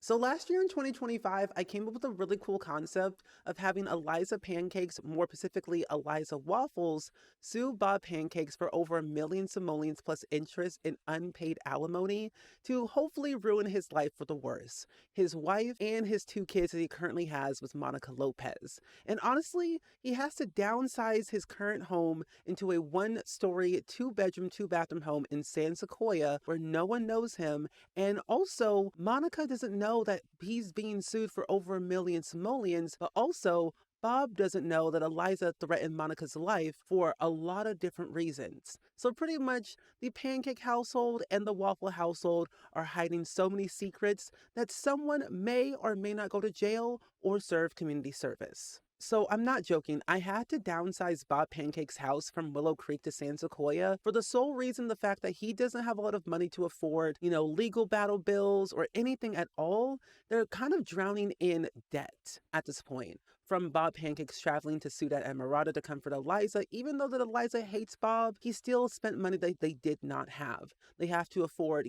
So last year in 2025, I came up with a really cool concept of having Eliza Pancakes, more specifically Eliza Waffles, sue Bob Pancakes for over a million simoleons plus interest and unpaid alimony to hopefully ruin his life for the worse. His wife and his two kids that he currently has with Monica Lopez. And honestly, he has to downsize his current home into a one-story, two-bedroom, two-bathroom home in San Sequoia where no one knows him. And also, Monica doesn't know that he's being sued for over a million simoleons, but also Bob doesn't know that Eliza threatened Monica's life for a lot of different reasons. So pretty much the pancake household and the waffle household are hiding so many secrets that someone may or may not go to jail or serve community service. So I'm not joking. I had to downsize Bob Pancake's house from Willow Creek to San Sequoia for the sole reason the fact that he doesn't have a lot of money to afford, legal battle bills or anything at all. They're kind of drowning in debt at this point. From Bob Pancake's traveling to Ciudad Emirata to comfort Eliza, even though that Eliza hates Bob, he still spent money that they did not have. They have to afford,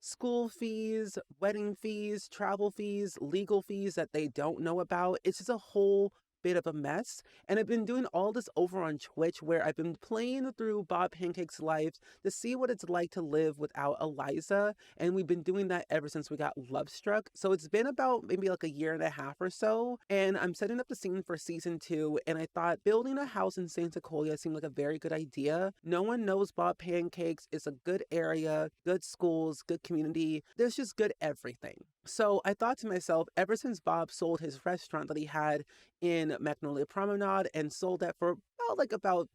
school fees, wedding fees, travel fees, legal fees that they don't know about. It's just a whole bit of a mess. And I've been doing all this over on Twitch where I've been playing through Bob Pancake's life to see what it's like to live without Eliza. And we've been doing that ever since we got Love Struck. So it's been about maybe like a year and a half or so. And I'm setting up the scene for season 2. And I thought building a house in San Sequoia seemed like a very good idea. No one knows Bob Pancakes. It's a good area, good schools, good community. There's just good everything. So I thought to myself, ever since Bob sold his restaurant that he had in Magnolia Promenade and sold that for about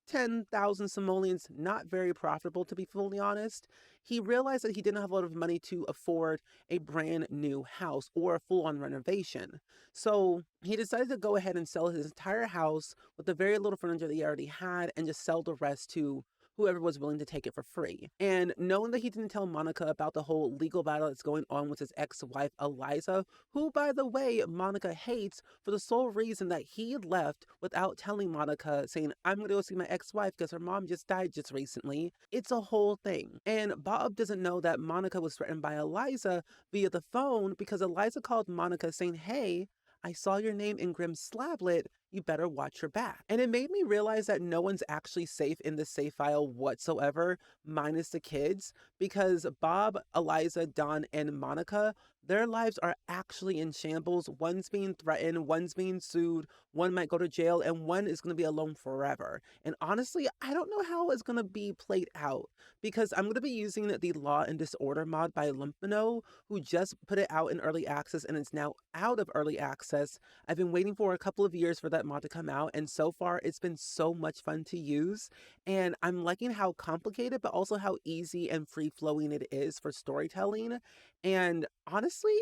10,000 simoleons, not very profitable to be fully honest, he realized that he didn't have a lot of money to afford a brand new house or a full-on renovation. So he decided to go ahead and sell his entire house with the very little furniture that he already had and just sell the rest to whoever was willing to take it for free. And knowing that he didn't tell Monica about the whole legal battle that's going on with his ex-wife, Eliza, who, by the way, Monica hates for the sole reason that he left without telling Monica, saying, I'm going to go see my ex-wife because her mom just died just recently. It's a whole thing. And Bob doesn't know that Monica was threatened by Eliza via the phone because Eliza called Monica saying, hey, I saw your name in Grimm's Slablet. You better watch your back. And it made me realize that no one's actually safe in the save file whatsoever, minus the kids, because Bob, Eliza, Don, and Monica, their lives are actually in shambles. One's being threatened, one's being sued, one might go to jail, and one is going to be alone forever. And honestly, I don't know how it's going to be played out, because I'm going to be using the Law and Disorder mod by Lumpino, who just put it out in early access, and it's now out of early access. I've been waiting for a couple of years for that mod to come out, and so far it's been so much fun to use, and I'm liking how complicated but also how easy and free-flowing it is for storytelling. And honestly,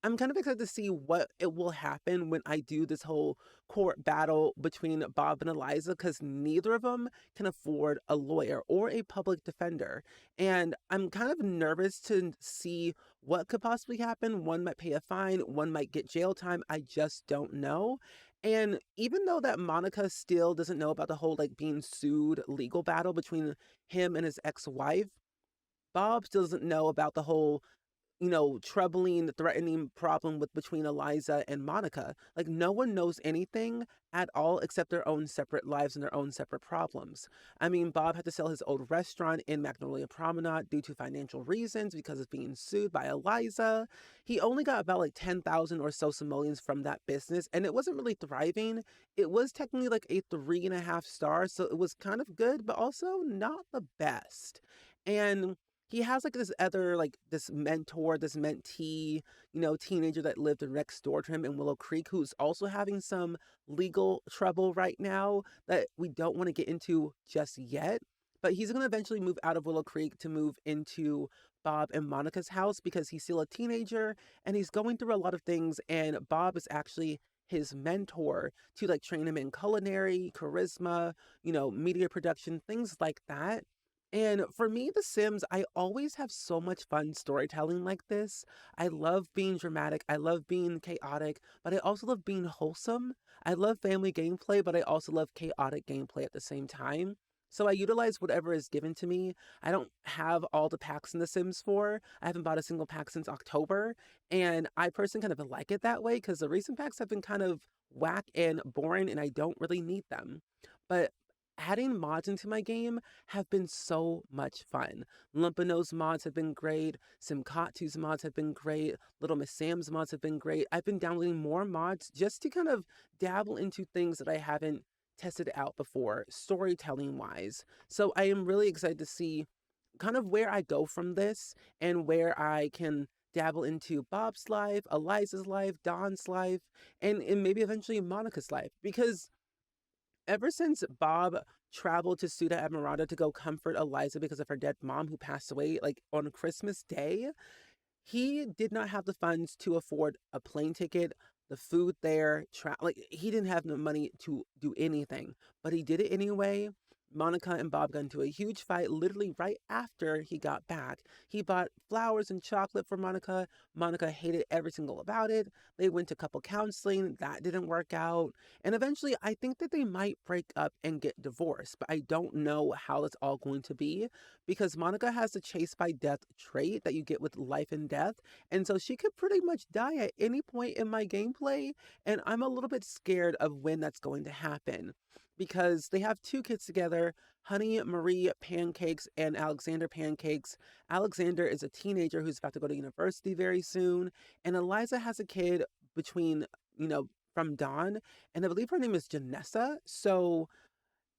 I'm kind of excited to see what it will happen when I do this whole court battle between Bob and Eliza, because neither of them can afford a lawyer or a public defender. And I'm kind of nervous to see what could possibly happen. One might pay a fine, one might get jail time. I just don't know. And even though that Monica still doesn't know about the whole being sued legal battle between him and his ex-wife, Bob still doesn't know about the whole troubling, threatening problem between Eliza and Monica. No one knows anything at all except their own separate lives and their own separate problems. I mean, Bob had to sell his old restaurant in Magnolia Promenade due to financial reasons because of being sued by Eliza. He only got about 10,000 or so simoleons from that business, and it wasn't really thriving. It was technically a 3.5 stars, so it was kind of good, but also not the best. And he has this other, this mentor, this mentee, teenager that lived next door to him in Willow Creek, who's also having some legal trouble right now that we don't want to get into just yet. But he's going to eventually move out of Willow Creek to move into Bob and Monica's house because he's still a teenager and he's going through a lot of things. And Bob is actually his mentor to train him in culinary, charisma, media production, things like that. And for me, The Sims, I always have so much fun storytelling like this. I love being dramatic. I love being chaotic, but I also love being wholesome. I love family gameplay, but I also love chaotic gameplay at the same time. So I utilize whatever is given to me. I don't have all the packs in The Sims 4. I haven't bought a single pack since October. And I personally kind of like it that way because the recent packs have been kind of whack and boring and I don't really need them. But adding mods into my game have been so much fun. Lumpino's mods have been great. Simkatu's mods have been great. Little Miss Sam's mods have been great. I've been downloading more mods just to kind of dabble into things that I haven't tested out before, storytelling wise. So I am really excited to see kind of where I go from this and where I can dabble into Bob's life, Eliza's life, Don's life, and maybe eventually Monica's life. Because ever since Bob traveled to Ciudad Admirada to go comfort Eliza because of her dead mom who passed away like on Christmas Day, he did not have the funds to afford a plane ticket, the food there, like he didn't have the money to do anything, but he did it anyway. Monica and Bob got into a huge fight literally right after he got back. He bought flowers and chocolate for Monica. Monica hated every single about it. They went to couple counseling. That didn't work out. And eventually, I think that they might break up and get divorced, but I don't know how it's all going to be because Monica has the chase by death trait that you get with life and death. And so she could pretty much die at any point in my gameplay. And I'm a little bit scared of when that's going to happen because they have two kids together, Honey Marie Pancakes and Alexander Pancakes. Alexander is a teenager who's about to go to university very soon, and Eliza has a kid between, from Dawn, and I believe her name is Janessa. So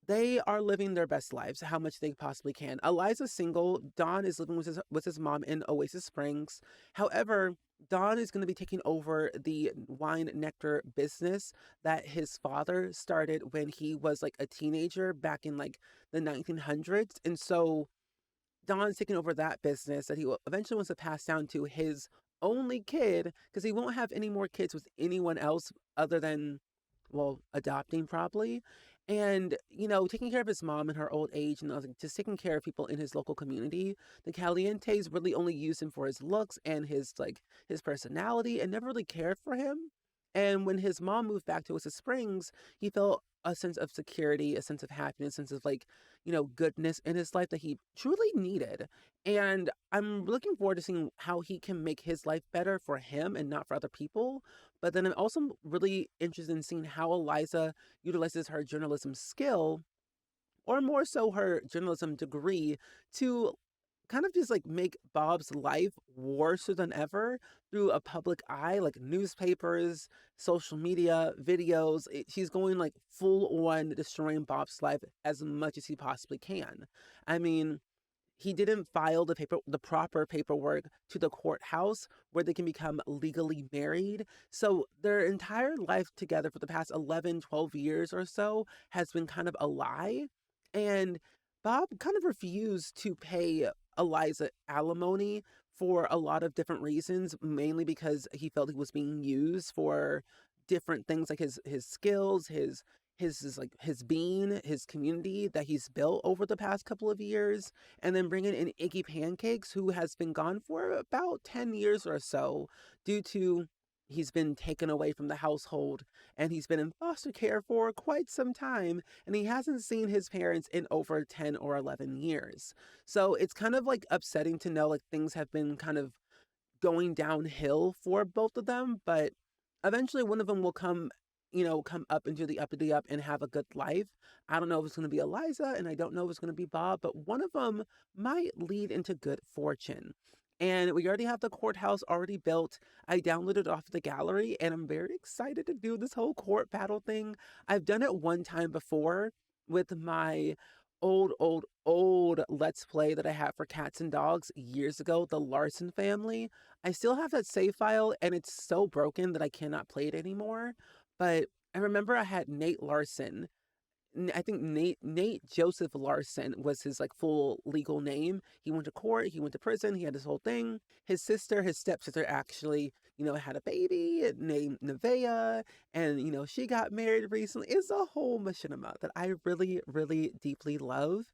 they are living their best lives, how much they possibly can. Eliza's single. Don is living with his mom in Oasis Springs. However, Don is going to be taking over the wine nectar business that his father started when he was like a teenager back in like the 1900s. And so Don's taking over that business that he will eventually wants to pass down to his only kid because he won't have any more kids with anyone else other than, well, adopting probably. And, taking care of his mom in her old age and just taking care of people in his local community. The Calientes really only used him for his looks and his personality and never really cared for him. And when his mom moved back to Oasis Springs, he felt a sense of security, a sense of happiness, a sense of goodness in his life that he truly needed. And I'm looking forward to seeing how he can make his life better for him and not for other people. But then I'm also really interested in seeing how Eliza utilizes her journalism skill, or more so her journalism degree, to kind of just like make Bob's life worse than ever through a public eye, like newspapers, social media, videos. She's going like full on destroying Bob's life as much as he possibly can. I mean, he didn't file the proper paperwork to the courthouse where they can become legally married. So their entire life together for the past 11, 12 years or so has been kind of a lie. And Bob kind of refused to pay Eliza alimony for a lot of different reasons, mainly because he felt he was being used for different things like his skills, his being, his community that he's built over the past couple of years, and then bringing in Iggy Pancakes, who has been gone for about 10 years or so due to he's been taken away from the household and he's been in foster care for quite some time and he hasn't seen his parents in over 10 or 11 years. So it's kind of like upsetting to know like things have been kind of going downhill for both of them, but eventually one of them will come up into the up and have a good life. I don't know if it's going to be Eliza and I don't know if it's going to be Bob, but one of them might lead into good fortune. And we already have the courthouse already built. I downloaded off the gallery and I'm very excited to do this whole court battle thing. I've done it one time before with my old Let's Play that I had for cats and dogs years ago, the Larson family. I still have that save file and it's so broken that I cannot play it anymore. But I remember I had Nate Larson. I think Nate Joseph Larson was his like full legal name. He went to court, he went to prison, he had this whole thing. His stepsister actually, had a baby named Nevaeh, and she got married recently. It's a whole machinima that I really, really deeply love.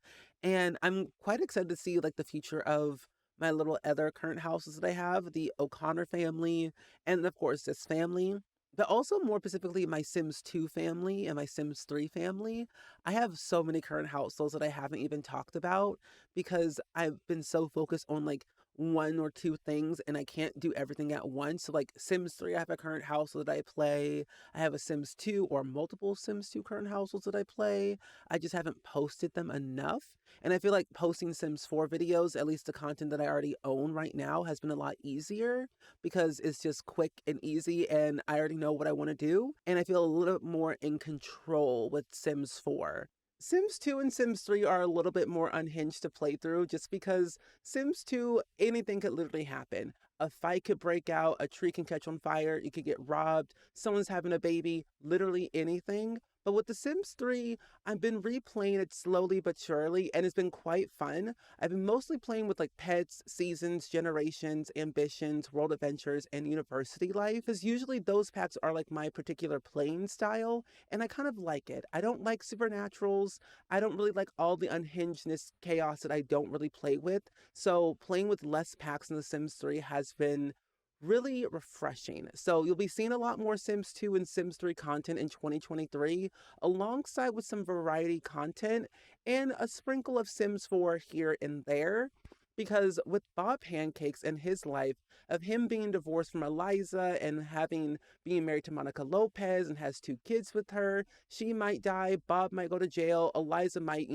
And I'm quite excited to see like the future of my little other current houses that I have, the O'Connor family, and of course this family. but also more specifically my Sims 2 family and my Sims 3 family. I have so many current households that I haven't even talked about because I've been so focused on like one or two things and I can't do everything at once. So like Sims 3, I have a current household that I play. I have a Sims 2 or multiple Sims 2 current households that I play. I just haven't posted them enough. And I feel like posting Sims 4 videos, at least the content that I already own right now, has been a lot easier because it's just quick and easy and I already know what I want to do. And I feel a little bit more in control with Sims 4. Sims 2 and Sims 3 are a little bit more unhinged to play through just because Sims 2, anything could literally happen. A fight could break out, a tree can catch on fire, you could get robbed, someone's having a baby, literally anything. But with The Sims 3, I've been replaying it slowly but surely, and it's been quite fun. I've been mostly playing with like pets, seasons, generations, ambitions, world adventures, and university life, because usually those packs are like my particular playing style, and I kind of like it. I don't like supernaturals. I don't really like all the unhingedness chaos that I don't really play with. So playing with less packs in The Sims 3 has been really refreshing. So you'll be seeing a lot more Sims 2 and Sims 3 content in 2023, alongside with some variety content and a sprinkle of Sims 4 here and there. Because with Bob Pancakes and his life, of him being divorced from Eliza and being married to Monica Lopez and has two kids with her, she might die, Bob might go to jail, Eliza might,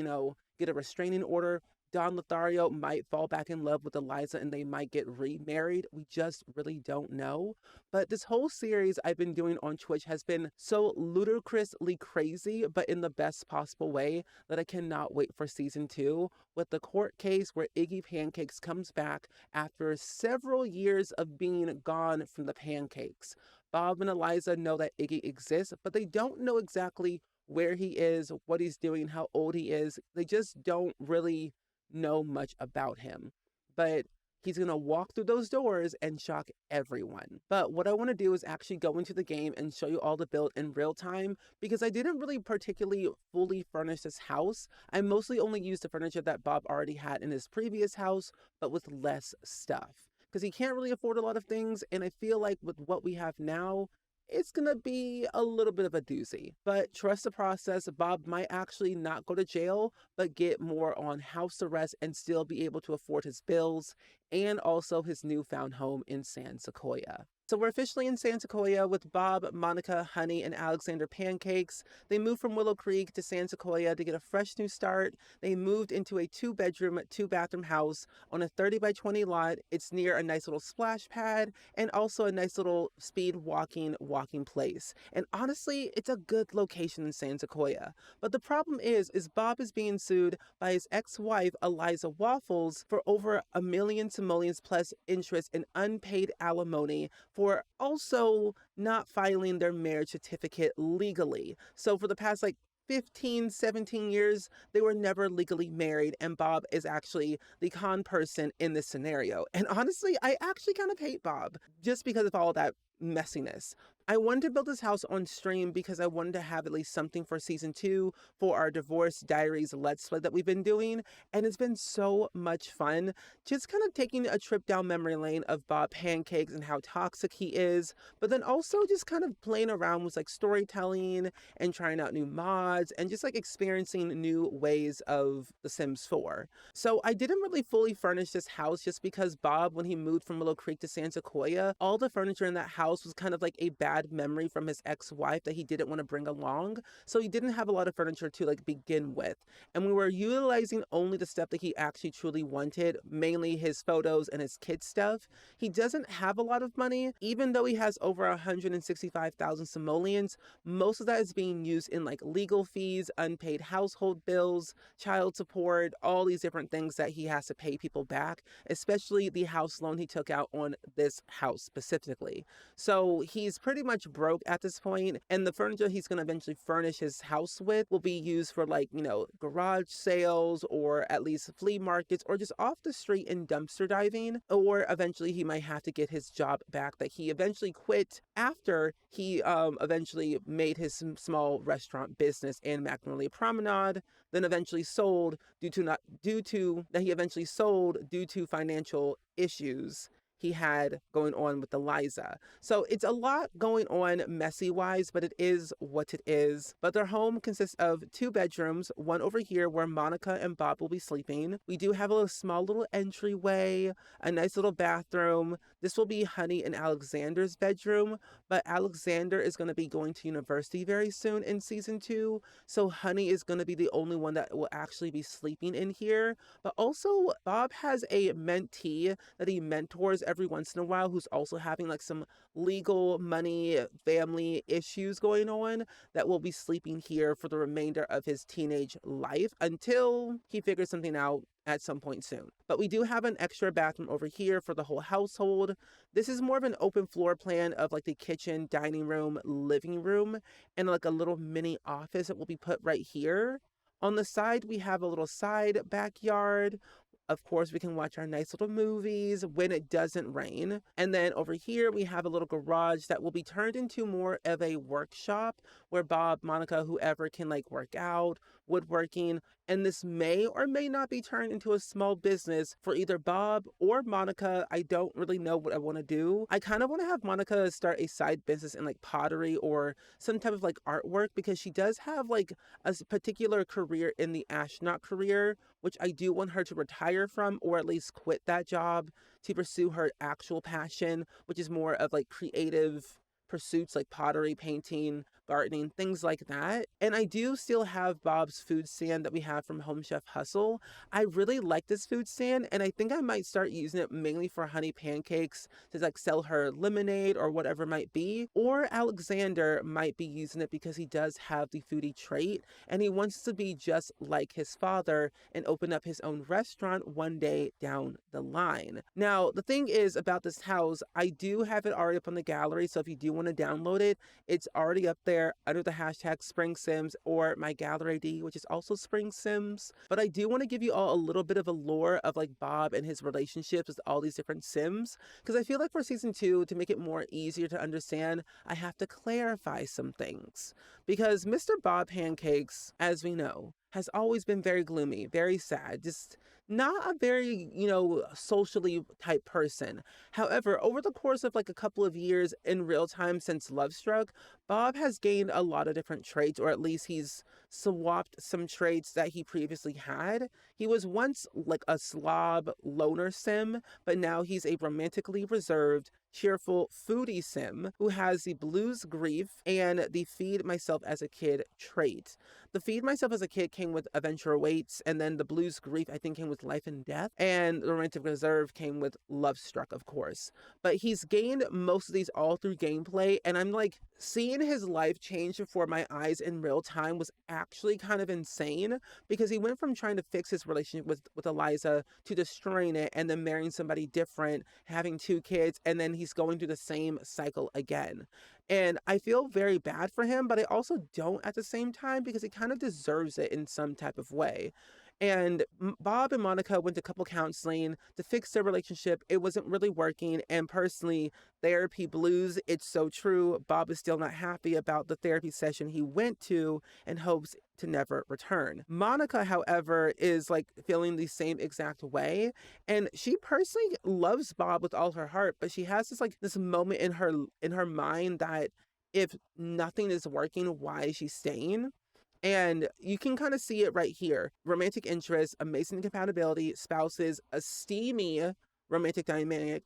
get a restraining order. Don Lothario might fall back in love with Eliza and they might get remarried. We just really don't know. But this whole series I've been doing on Twitch has been so ludicrously crazy, but in the best possible way, that I cannot wait for season 2 with the court case where Iggy Pancakes comes back after several years of being gone from the Pancakes. Bob and Eliza know that Iggy exists, but they don't know exactly where he is, what he's doing, how old he is. They just don't really know much about him, but he's going to walk through those doors and shock everyone. But what I want to do is actually go into the game and show you all the build in real time, because I didn't really particularly fully furnish this house. I mostly only used the furniture that Bob already had in his previous house, but with less stuff, because he can't really afford a lot of things, and I feel like with what we have now, it's gonna be a little bit of a doozy. But trust the process. Bob might actually not go to jail, but get more on house arrest and still be able to afford his bills and also his newfound home in San Sequoia. So we're officially in San Sequoia with Bob, Monica, Honey, and Alexander Pancakes. They moved from Willow Creek to San Sequoia to get a fresh new start. They moved into a 2-bedroom, 2-bathroom house on a 30 by 20 lot. It's near a nice little splash pad and also a nice little speed walking place. And honestly, it's a good location in San Sequoia. But the problem is Bob is being sued by his ex-wife, Eliza Waffles, for over $1 million simoleons plus interest in unpaid alimony for also not filing their marriage certificate legally. So for the past 15, 17 years, they were never legally married, and Bob is actually the con person in this scenario. And honestly, I actually kind of hate Bob just because of all that messiness. I wanted to build this house on stream because I wanted to have at least something for season 2 for our Divorce Diaries Let's Play that we've been doing, and it's been so much fun just kind of taking a trip down memory lane of Bob Pancakes and how toxic he is, but then also just kind of playing around with storytelling and trying out new mods and just experiencing new ways of The Sims 4. So I didn't really fully furnish this house just because Bob, when he moved from Willow Creek to San Sequoia, all the furniture in that house was kind of a bad memory from his ex-wife that he didn't want to bring along. So he didn't have a lot of furniture to begin with. And we were utilizing only the stuff that he actually truly wanted, mainly his photos and his kid stuff. He doesn't have a lot of money, even though he has over 165,000 simoleons. Most of that is being used in legal fees, unpaid household bills, child support, all these different things that he has to pay people back, especially the house loan he took out on this house specifically. So he's pretty much broke at this point, and the furniture he's going to eventually furnish his house with will be used for garage sales or at least flea markets or just off the street and dumpster diving, or eventually he might have to get his job back that he eventually quit after he eventually made his small restaurant business in Magnolia Promenade, then eventually sold due to financial issues. he had going on with Eliza. So it's a lot going on messy wise, but it is what it is. But their home consists of 2 bedrooms, one over here where Monica and Bob will be sleeping. We do have a small little entryway, a nice little bathroom. This will be Honey and Alexander's bedroom, but Alexander is going to be going to university very soon in season 2. So Honey is going to be the only one that will actually be sleeping in here. But also, Bob has a mentee that he mentors every once in a while who's also having like some legal, money, family issues going on that will be sleeping here for the remainder of his teenage life until he figures something out at some point soon. But we do have an extra bathroom over here for the whole household. This is more of an open floor plan of like the kitchen, dining room, living room, and like a little mini office that will be put right here. On the side, we have a little side backyard. Of course, we can watch our nice little movies when it doesn't rain. And then over here, we have a little garage that will be turned into more of a workshop where Bob, Monica, whoever can like work out, woodworking. And this may or may not be turned into a small business for either Bob or Monica. I don't really know what I want to do. I kind of want to have Monica start a side business in like pottery or some type of like artwork because she does have like a particular career in the astronaut career, which I do want her to retire from or at least quit that job to pursue her actual passion, which is more of like creative pursuits like pottery, painting, gardening, things like that. And I do still have Bob's food stand that we have from Home Chef Hustle. I really like this food stand and I think I might start using it mainly for Honey pancakes to like sell her lemonade or whatever it might be. Or Alexander might be using it because he does have the foodie trait and he wants to be just like his father and open up his own restaurant one day down the line. Now, the thing is about this house, I do have it already up on the gallery. So if you do want to download it, it's already up there under the hashtag SpringSims or my gallery ID, which is also SpringSims. But I do want to give you all a little bit of a lore of like Bob and his relationships with all these different Sims. Because I feel like for season 2, to make it more easier to understand, I have to clarify some things. Because Mr. Bob Pancakes, as we know, has always been very gloomy, very sad, just not a very, socially type person. However, over the course of like a couple of years in real time since Love Struck, Bob has gained a lot of different traits, or at least he's swapped some traits that he previously had. He was once like a slob loner sim, but now he's a romantically reserved, cheerful foodie sim who has the blues grief and the feed myself as a kid trait. The feed myself as a kid came with adventure awaits, and then the blues grief I think came with life and death, and the romantic reserve came with love struck, of course. But he's gained most of these all through gameplay, and I'm like, seeing his life change before my eyes in real time was actually kind of insane, because he went from trying to fix his relationship with Eliza to destroying it and then marrying somebody different, having 2 kids, and then he's going through the same cycle again. And I feel very bad for him, but I also don't at the same time because he kind of deserves it in some type of way. And Bob and Monica went to couple counseling to fix their relationship. It wasn't really working. And personally, therapy blues, it's so true. Bob is still not happy about the therapy session he went to and hopes to never return. Monica, however, is like feeling the same exact way. And she personally loves Bob with all her heart, but she has this moment in her mind that if nothing is working, why is she staying? And you can kind of see it right here. Romantic interest, amazing compatibility, spouses, a steamy romantic dynamic,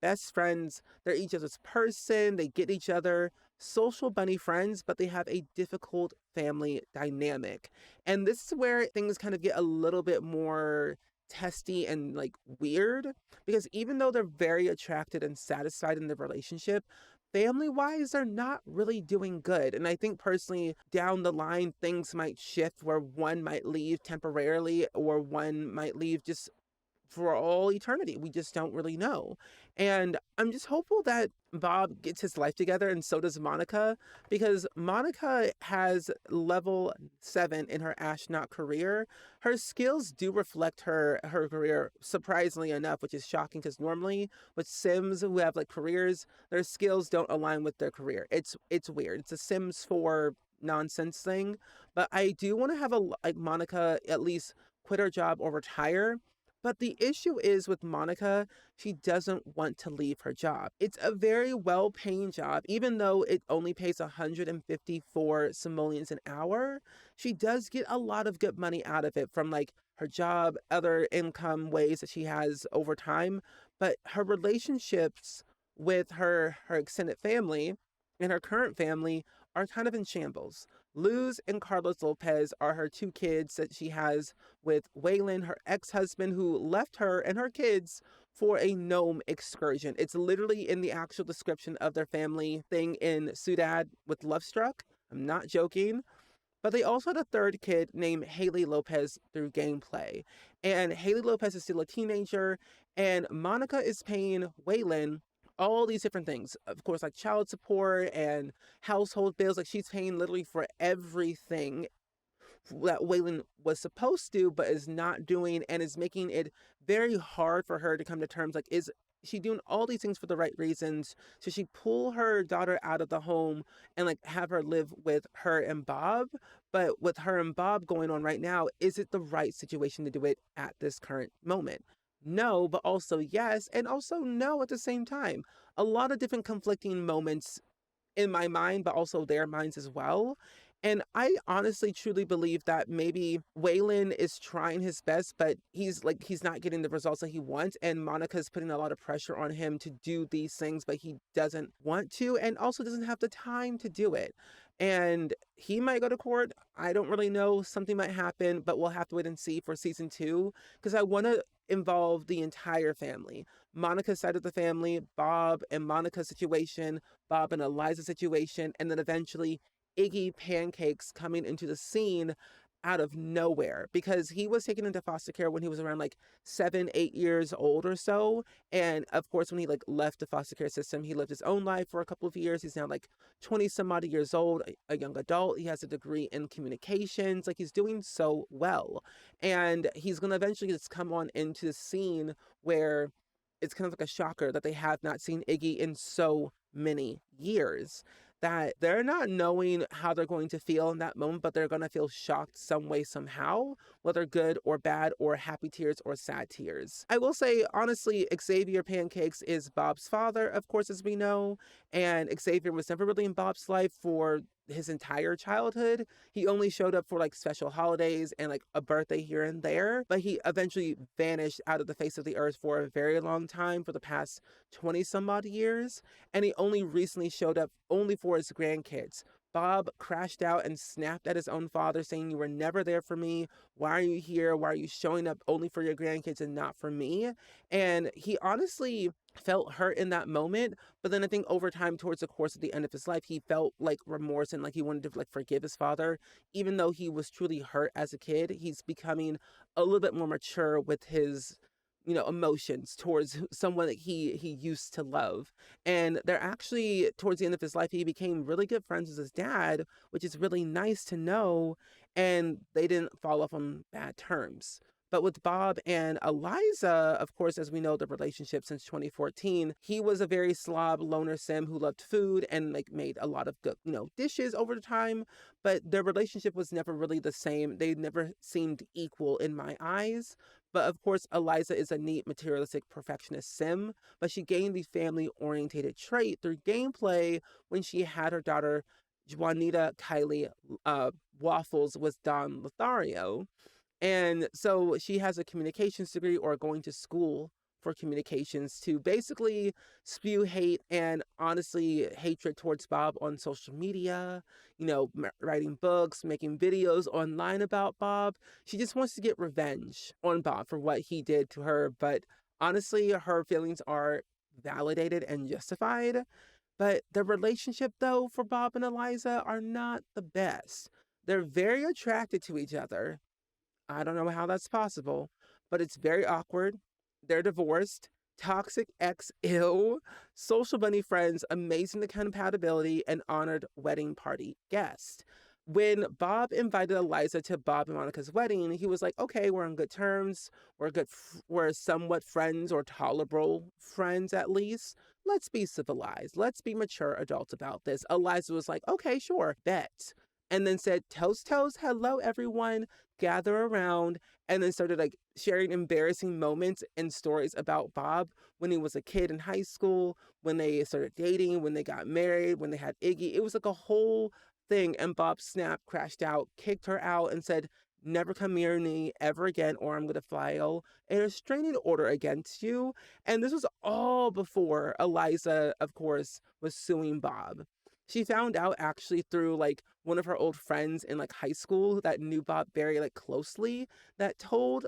best friends. They're each other's person. They get each other. Social bunny friends, but they have a difficult family dynamic. And this is where things kind of get a little bit more testy and like weird, because even though they're very attracted and satisfied in their relationship, family wise, they're not really doing good. And I think personally, down the line, things might shift where one might leave temporarily or one might leave just for all eternity. We just don't really know. And I'm just hopeful that Bob gets his life together, and so does Monica, because Monica has level 7 in her astronaut career. Her skills do reflect her career, surprisingly enough, which is shocking because normally with Sims who have like careers, their skills don't align with their career. It's weird. It's a Sims 4 nonsense thing. But I do want to have Monica at least quit her job or retire. But the issue is with Monica, she doesn't want to leave her job. It's a very well paying job, even though it only pays 154 simoleons an hour. She does get a lot of good money out of it from like her job, other income ways that she has over time. But her relationships with her extended family and her current family are kind of in shambles. Luz and Carlos Lopez are her two kids that she has with Waylon, her ex husband, who left her and her kids for a gnome excursion. It's literally in the actual description of their family thing in Ciudad with Lovestruck. I'm not joking. But they also had a third kid named Haley Lopez through gameplay. And Haley Lopez is still a teenager, and Monica is paying Waylon all these different things. Of course, like child support and household bills. Like she's paying literally for everything that Waylon was supposed to, but is not doing, and is making it very hard for her to come to terms. Like, is she doing all these things for the right reasons? Should she pull her daughter out of the home and like have her live with her and Bob? But with her and Bob going on right now, is it the right situation to do it at this current moment? No, but also yes, and also no at the same time. A lot of different conflicting moments in my mind, but also their minds as well. And I honestly truly believe that maybe Waylon is trying his best, but he's not getting the results that he wants. And Monica's putting a lot of pressure on him to do these things, but he doesn't want to and also doesn't have the time to do it. And he might go to court. I don't really know. Something might happen, but we'll have to wait and see for season two because I want to involve the entire family. Monica's side of the family, Bob and Monica's situation, Bob and Eliza's situation, and then eventually Iggy Pancakes coming into the scene out of nowhere because he was taken into foster care when he was around like 7, 8 years old or so. And of course, when he like left the foster care system, he lived his own life for a couple of years. He's now like 20 some odd years old, a young adult. He has a degree in communications. Like he's doing so well. And he's going to eventually just come on into the scene where it's kind of like a shocker that they have not seen Iggy in so many years, that they're not knowing how they're going to feel in that moment, but they're going to feel shocked some way, somehow, whether good or bad, or happy tears or sad tears. I will say, honestly, Xavier Pancakes is Bob's father, of course, as we know, and Xavier was never really in Bob's life for his entire childhood. He only showed up for like special holidays and like a birthday here and there, but he eventually vanished out of the face of the earth for a very long time, for the past 20 some odd years. And he only recently showed up only for his grandkids. Bob crashed out and snapped at his own father, saying, "You were never there for me. Why are you here? Why are you showing up only for your grandkids and not for me?" And he honestly felt hurt in that moment. But then I think over time, towards the course of the end of his life, he felt like remorse and like he wanted to like forgive his father. Even though he was truly hurt as a kid, he's becoming a little bit more mature with his emotions towards someone that he used to love. And they're actually, towards the end of his life, he became really good friends with his dad, which is really nice to know. And they didn't fall off on bad terms. But with Bob and Eliza, of course, as we know, the relationship since 2014, he was a very slob loner sim who loved food and like made a lot of good, dishes over the time. But their relationship was never really the same. They never seemed equal in my eyes. But of course, Eliza is a neat, materialistic, perfectionist sim, but she gained the family-orientated trait through gameplay when she had her daughter, Juanita Kylie Waffles, with Don Lothario. And so she has a communications degree, or going to school for communications, to basically spew hate and honestly hatred towards Bob on social media, writing books, making videos online about Bob. She just wants to get revenge on Bob for what he did to her. But honestly, her feelings are validated and justified. But the relationship, though, for Bob and Eliza are not the best. They're very attracted to each other. I don't know how that's possible, but it's very awkward. They're divorced, toxic ex ill, social bunny friends, amazing compatibility, and honored wedding party guest. When Bob invited Eliza to Bob and Monica's wedding, he was like, "Okay, we're on good terms. We're somewhat friends, or tolerable friends at least. Let's be civilized. Let's be mature adults about this." Eliza was like, "Okay, sure, bet." and then said, "Toast, toast, hello, everyone, gather around," and then started like sharing embarrassing moments and stories about Bob when he was a kid in high school, when they started dating, when they got married, when they had Iggy. It was like a whole thing. And Bob snapped, crashed out, kicked her out, and said, "Never come near me ever again, or I'm going to file a restraining order against you." And this was all before Eliza, of course, was suing Bob. She found out actually through like one of her old friends in like high school that knew Bob very like closely, that told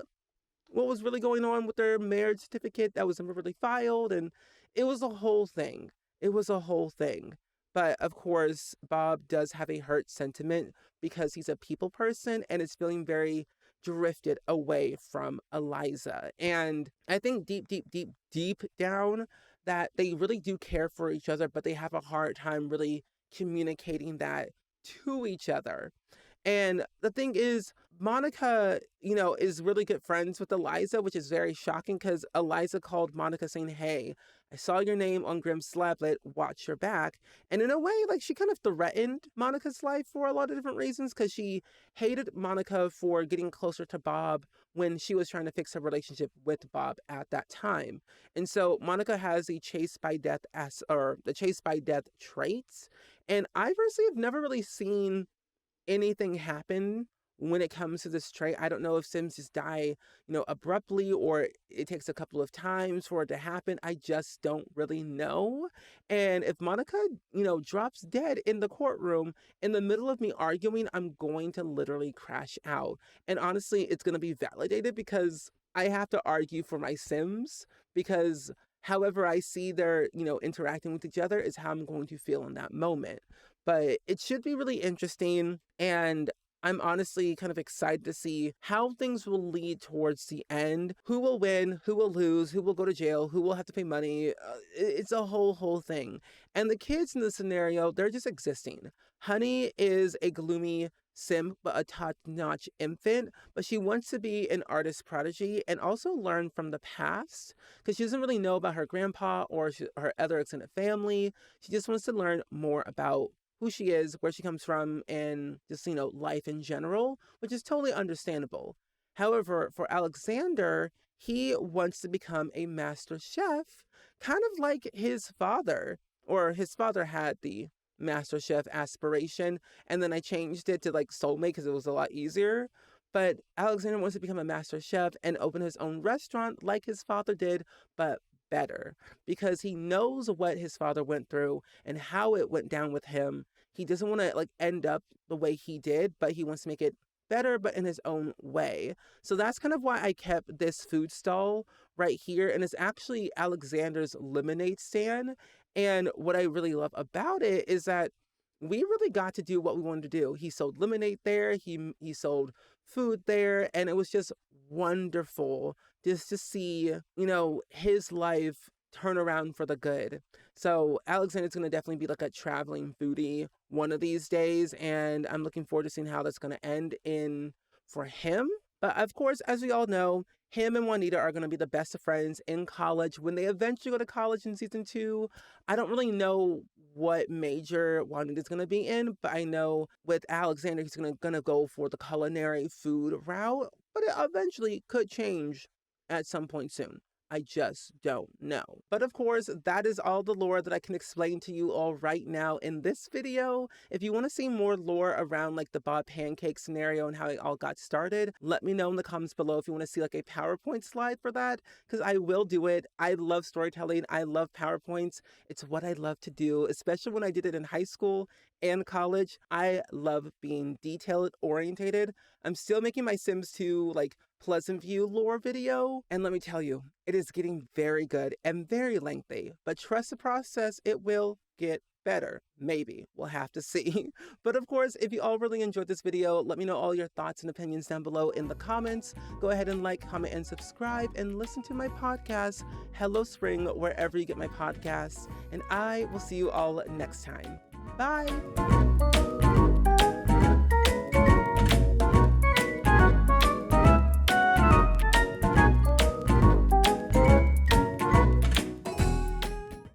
what was really going on with their marriage certificate that was never really filed. And it was a whole thing. It was a whole thing. But of course, Bob does have a hurt sentiment because he's a people person and is feeling very drifted away from Eliza. And I think deep, deep, deep, deep down that they really do care for each other, but they have a hard time really communicating that to each other. And the thing is, Monica, is really good friends with Eliza, which is very shocking because Eliza called Monica saying, "Hey, I saw your name on Grimm's Slablet, watch your back." And in a way, like she kind of threatened Monica's life for a lot of different reasons because she hated Monica for getting closer to Bob when she was trying to fix her relationship with Bob at that time. And so Monica has the chase by death traits. And I personally have never really seen anything happen when it comes to this trait. I don't know if Sims just die, abruptly, or it takes a couple of times for it to happen. I just don't really know. And if Monica, drops dead in the courtroom in the middle of me arguing, I'm going to literally crash out. And honestly, it's going to be validated because I have to argue for my Sims, because however I see they're, interacting with each other is how I'm going to feel in that moment. But it should be really interesting, and I'm honestly kind of excited to see how things will lead towards the end. Who will win, who will lose, who will go to jail, who will have to pay money. It's a whole thing. And the kids in the scenario, they're just existing. Honey is a gloomy sim, but a top-notch infant, but she wants to be an artist prodigy and also learn from the past because she doesn't really know about her grandpa or her other extended family. She just wants to learn more about who she is, where she comes from, and just, life in general, which is totally understandable. However, for Alexander, he wants to become a master chef, kind of like his father, or his father had the master chef aspiration, and then I changed it to like soulmate because it was a lot easier. But Alexander wants to become a master chef and open his own restaurant like his father did, but better, because he knows what his father went through and how it went down with him. He doesn't want to like end up the way he did, but he wants to make it better, but in his own way. So that's kind of why I kept this food stall right here. And it's actually Alexander's lemonade stand. And what I really love about it is that we really got to do what we wanted to do. He sold lemonade there. He sold food there. And it was just wonderful just to see, his life turn around for the good. So Alexander's going to definitely be like a traveling foodie one of these days. And I'm looking forward to seeing how that's going to end in for him. But of course, as we all know, him and Juanita are going to be the best of friends in college when they eventually go to college in season 2. I don't really know what major Juanita's going to be in, but I know with Alexander, he's going to go for the culinary food route, but it eventually could change at some point soon. I just don't know. But of course, that is all the lore that I can explain to you all right now in this video. If you want to see more lore around like the Bob Pancake scenario and how it all got started, let me know in the comments below if you want to see like a PowerPoint slide for that, because I will do it. I love storytelling. I love PowerPoints. It's what I love to do, especially when I did it in high school and college. I love being detail orientated. I'm still making my Sims 2 like Pleasant View lore video, and let me tell you, it is getting very good and very lengthy, but trust the process, it will get better. Maybe. We'll have to see. But of course, if you all really enjoyed this video, let me know all your thoughts and opinions down below in the comments. Go ahead and like, comment, and subscribe, and listen to my podcast, Hello Spring, wherever you get my podcasts. And I will see you all next time. Bye!